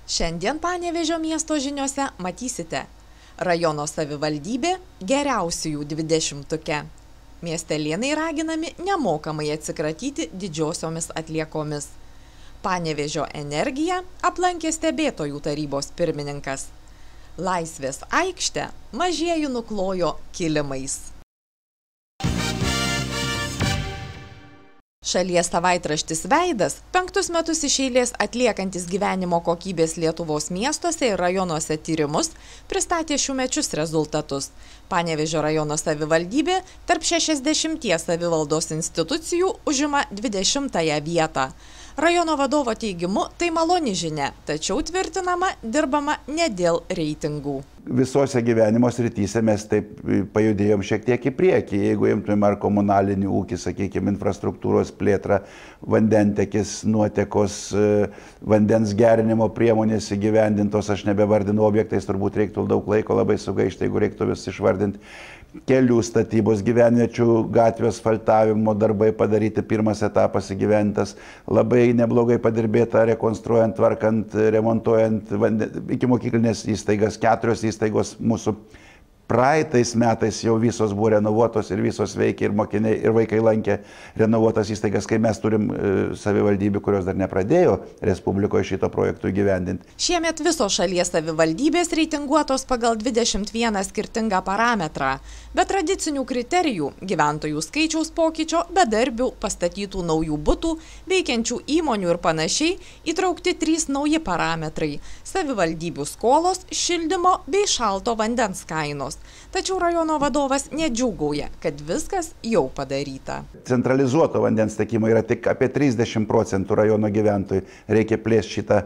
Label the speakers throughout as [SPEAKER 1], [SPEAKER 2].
[SPEAKER 1] Šiandien Panevėžio miesto žiniose matysite. Rajono savivaldybė geriausiųjų 20-tuke. Miestelėnai raginami nemokamai atsikratyti didžiosiomis atliekomis. Panevėžio energiją aplankė stebėtojų tarybos pirmininkas. Laisvės aikštę mažieji nuklojo kilimais. Šalies savaitraštis Veidas 5 metus iš eilės atliekantis gyvenimo kokybės Lietuvos miestuose ir rajonuose tyrimus pristatė šiųmečius rezultatus. Panevėžio rajono savivaldybė tarp 60 savivaldos institucijų užima 20-ąją vietą. Rajono vadovo teigimu tai maloni žinia, tačiau tvirtinama, dirbama ne dėl reitingų.
[SPEAKER 2] Visose gyvenimo srityse mes taip pajudėjom šiek tiek į priekį. Jeigu imtumėm ar komunalinį ūkį, sakykime, infrastruktūros plėtrą, vandentekis, nuotekos, vandens gerinimo priemonės įgyvendintos, aš nebevardinu objektais, turbūt reiktų daug laiko labai sugaišti, jeigu reiktų vis išvardinti. Kelių statybos, gyvenviečių gatvių asfaltavimo darbai padaryti, pirmas etapas įgyvendintas, labai neblogai padirbėta rekonstruojant, tvarkant, remontuojant ikimokyklinės įstaigas, 4 įstaigos mūsų. Praeitais metais jau visos buvo renovuotos ir visos veikia ir mokiniai ir vaikai lankė renovuotas įstaigas, kai mes turim savivaldybių, kurios dar nepradėjo Respublikoje šito projektų įgyvendinti.
[SPEAKER 1] Šiemet visos šalies savivaldybės reitinguotos pagal 21 skirtingą parametrą. Be tradicinių kriterijų, gyventojų skaičiaus pokyčio, bedarbių, pastatytų naujų butų, veikiančių įmonių ir panašiai, įtraukti 3 nauji parametrai – savivaldybių skolos, šildymo bei šalto vandens kainos. Tačiau rajono vadovas nedžiūgauja, kad viskas jau padaryta.
[SPEAKER 2] Centralizuoto vandens tiekimo yra tik apie 30% rajono gyventojų. Reikia plėsti šitą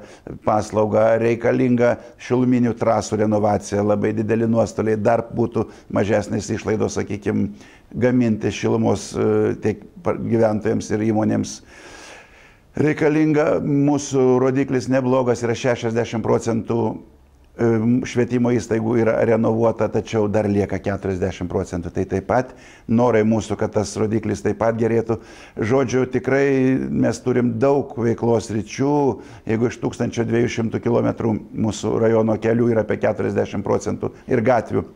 [SPEAKER 2] paslaugą, reikalinga šiluminių trasų renovacija, labai dideli nuostoliai, dar būtų mažesnės išlaidos, sakykime, gaminti šilumos tiek gyventojams ir įmonėms. Reikalinga, mūsų rodiklis neblogas, yra 60% švietimo įstaigų yra renovuota, tačiau dar lieka 40%. Tai taip pat norai mūsų, kad tas rodiklis taip pat gerėtų. Žodžiu, tikrai mes turim daug veiklos ryčių. Jeigu iš 1200 km mūsų rajono kelių yra apie 40% ir gatvių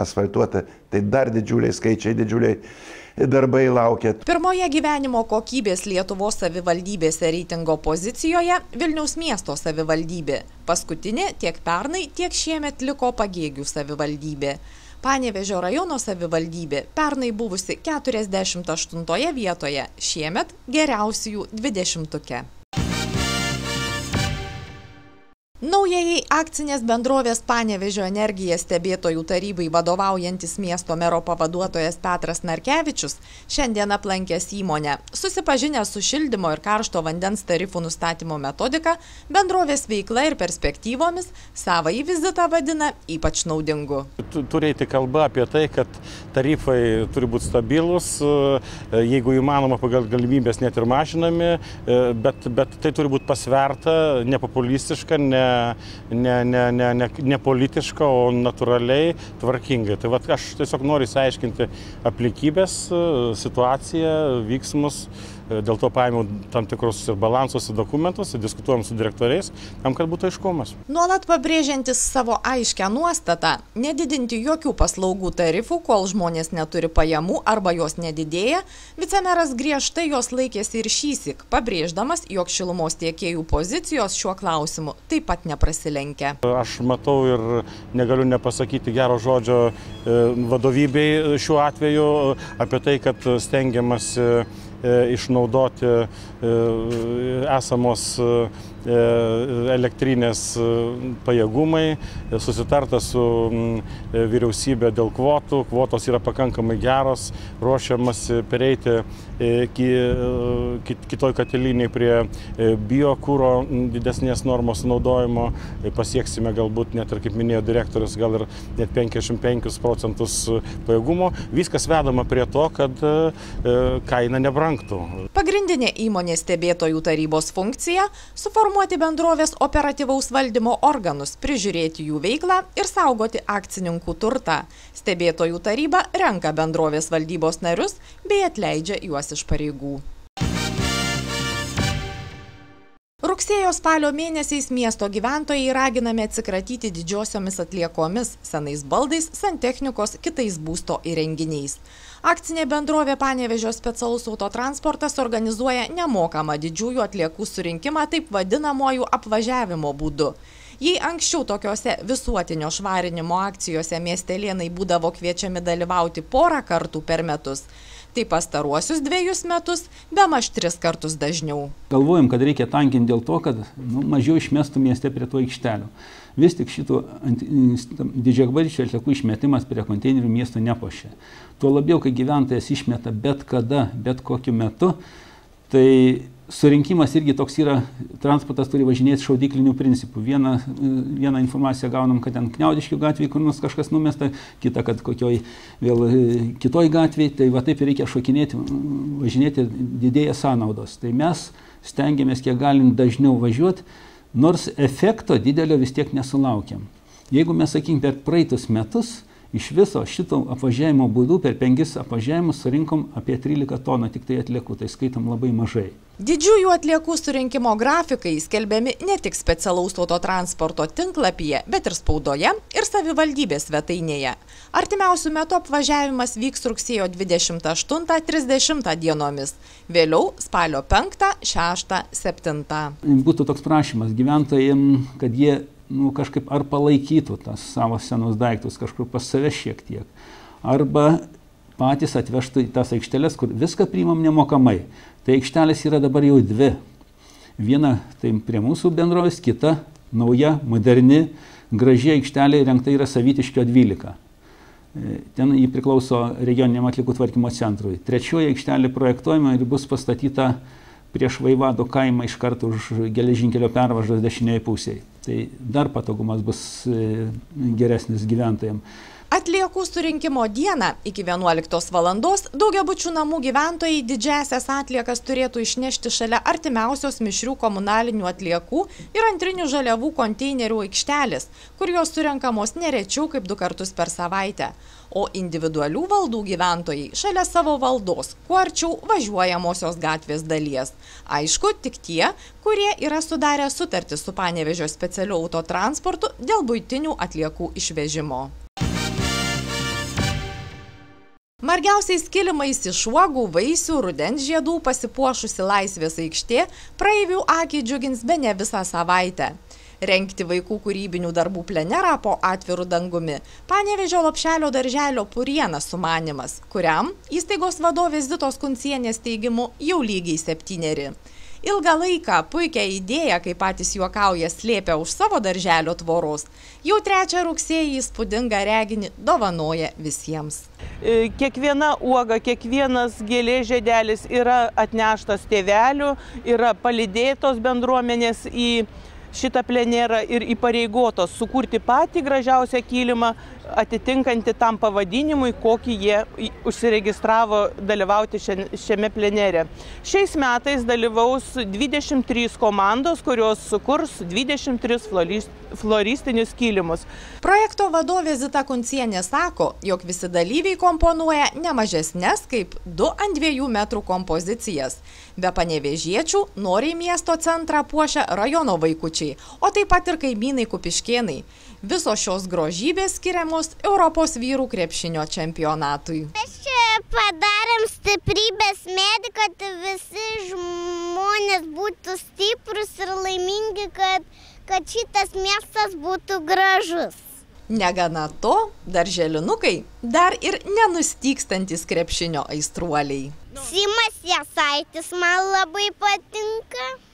[SPEAKER 2] asfaltuota, tai dar didžiuliai skaičiai, didžiuliai darbai laukia.
[SPEAKER 1] Pirmoje gyvenimo kokybės Lietuvos savivaldybėse reitingo pozicijoje Vilniaus miesto savivaldybė. Paskutinė tiek pernai, tiek šiemet liko Pagėgių savivaldybė. Panevėžio rajono savivaldybė pernai buvusi 48 vietoje, šiemet geriausiųjų 20-tuke. Naujajai akcinės bendrovės Panevėžio energija stebėtojų tarybai vadovaujantis miesto mero pavaduotojas Petras Narkevičius šiandien aplankęs įmonę. Susipažinęs su šildymo ir karšto vandens tarifų nustatymo metodika, bendrovės veikla ir perspektyvomis, savąjį vizitą vadina ypač naudingu.
[SPEAKER 3] Turi eiti kalba apie tai, kad tarifai turi būti stabilus, jeigu įmanoma pagal galimybės net ir mažinami, bet tai turi būti pasverta, nepopulistiška, ne politiška, o natūraliai, tvarkingai. Tai vat, aš tiesiog noriu išsiaiškinti aplinkybės, situaciją, vyksmus. Dėl to paėmiau tam tikrus balansus ir dokumentus, diskutuojam su direktoriais, tam, kad būtų aiškumas.
[SPEAKER 1] Nuolat pabrėžiantis savo aiškę nuostatą, nedidinti jokių paslaugų tarifų, kol žmonės neturi pajamų arba jos nedidėja, vicemeras griežtai jos laikėsi ir šįsyk, pabrėždamas, jog šilumos tiekėjų pozicijos šiuo klausimu taip pat neprasilenkia.
[SPEAKER 3] Aš matau ir negaliu nepasakyti gero žodžio vadovybei šiuo atveju apie tai, kad stengiamasi išnaudoti esamos elektrinės pajėgumai, susitarta su vyriausybė dėl kvotų, kvotos yra pakankamai geros, ruošiamasi pereiti kitoj katilinėj prie biokuro didesnės normos naudojimo, pasieksime galbūt net ir, kaip minėjo direktorius, gal ir net 55% pajėgumo. Viskas vedama prie to, kad kaina nebrangtų.
[SPEAKER 1] Pagrindinė įmonės stebėtojų tarybos funkcija – suformuoti bendrovės operatyvaus valdymo organus, prižiūrėti jų veiklą ir saugoti akcininkų turtą. Stebėtojų taryba renka bendrovės valdybos narius bei atleidžia juos iš pareigų. Rugsėjo-spalio mėnesiais miesto gyventojai raginami atsikratyti didžiosiomis atliekomis, senais baldais, santechnikos, kitais būsto įrenginiais. Akcinė bendrovė Panevėžio specialus autotransportas organizuoja nemokamą didžiųjų atliekų surinkimą taip vadinamojų apvažiavimo būdu. Jei anksčiau tokiose visuotinio švarinimo akcijose miestelėnai būdavo kviečiami dalyvauti porą kartų per metus, tai pastaruosius 2 metus bemaž 3 kartus dažniau.
[SPEAKER 4] Galvojam, kad reikia tankinti dėl to, kad mažiau išmestų mieste prie to aikštelių. Vis tik šito didžiagabaričių atliekų išmetimas prie konteinerių miesto nepuošia. Tuo labiau, kai gyventojas išmeta bet kada, bet kokiu metu, tai surinkimas irgi toks yra, transportas turi važinėti šaudyklinių principų. Vieną informaciją gaunam, kad ten Kniaudiškių gatvėje kur nors kažkas numesta, kita, kad kokioj vėl kitoj gatvėje, tai va taip reikia šokinėti, važinėti, didėja sąnaudos. Tai mes stengiamės kiek galim dažniau važiuoti, nors efekto didelio vis tiek nesulaukiam. Jeigu mes, sakykime, per praeitus metus iš viso šito apvažiavimo būdų per 5 apvažiavimus surinkom apie 13 tonų tik tai atliekų, tai skaitom labai mažai.
[SPEAKER 1] Didžiųjų atliekų surinkimo grafikai skelbiami ne tik specialaus autotransporto tinklapyje, bet ir spaudoje ir savivaldybės svetainėje. Artimiausių metų apvažiavimas vyks rugsėjo 28-30 dienomis, vėliau spalio 5, 6, 7.
[SPEAKER 4] Būtų toks prašymas gyventojams, kad jie kažkaip ar palaikytų tas savo senus daiktus kažkur pas save šiek tiek, arba patys atvežtų į tas aikšteles, kur viską priimam nemokamai. Tai aikštelės yra dabar jau 2. Viena tai prie mūsų bendrovės, kita nauja, moderni, graži aikštelė įrengta yra Savytiškio 12. Ten jį priklauso regioniniam atliekų tvarkymo centrui. Trečioji aikštelė projektuojama ir bus pastatyta prieš Vaivado kaimą iš karto už geležinkelio pervažos dešinėje pusėje. Tai dar patogumas bus geresnis gyventojams.
[SPEAKER 1] Atliekų surinkimo dieną iki 11 valandos daugiabučių namų gyventojai didžiąsias atliekas turėtų išnešti šalia artimiausios mišrių komunalinių atliekų ir antrinių žaliavų konteinerių aikštelės, kur jos surenkamos nerečiau kaip 2 kartus per savaitę. O individualių valdų gyventojai šalia savo valdos, kuo arčiau važiuojamosios gatvės dalies. Aišku, tik tie, kurie yra sudarę sutartį su Panevėžio specialiu autotransportu dėl buitinių atliekų išvežimo. Margiausiais kilimais iš uogų, vaisių, rudens žiedų pasipuošusi Laisvės aikštė praeivių akį džiugins bene visą savaitę. Rengti vaikų kūrybinių darbų plenerą po atviru dangumi Panevėžio Lopšelio darželio Purienas sumanymas, kuriam įstaigos vadovės Zitos Kuncienės teigimu jau lygiai 7. Ilgą laiką puikią idėją, kaip patys juokauja, slėpia už savo darželio tvoros. Jau 3 rugsėjį įspūdingą reginį dovanoja visiems.
[SPEAKER 5] Kiekviena uoga, kiekvienas gėlės žiedelis yra atneštas tėvelių, yra palydėtos bendruomenės į šitą plenerą ir įpareigotos sukurti patį gražiausią kilimą, atitinkantį tam pavadinimui, kokį jie užsiregistravo dalyvauti šiame plenere. Šiais metais dalyvaus 23 komandos, kurios sukurs 23 floristinius kilimus.
[SPEAKER 1] Projekto vadovė Zita Kuncienė sako, jog visi dalyviai komponuoja ne mažesnes kaip 2 ant 2 metrų kompozicijas. Be panevėžiečių noriai miesto centrą puošia rajono vaikučiai, o taip pat ir kaimynai Kupiškėnai. Visos šios grožybės skiriamos Europos vyrų krepšinio čempionatui.
[SPEAKER 6] Mes čia padarėm stiprybės medį, kad visi žmonės būtų stiprus ir laimingi, kad šitas miestas būtų gražus.
[SPEAKER 1] Negana to, darželinukai dar ir nenustykstantis krepšinio aistruoliai.
[SPEAKER 6] Simas Jasaitis man labai patinka.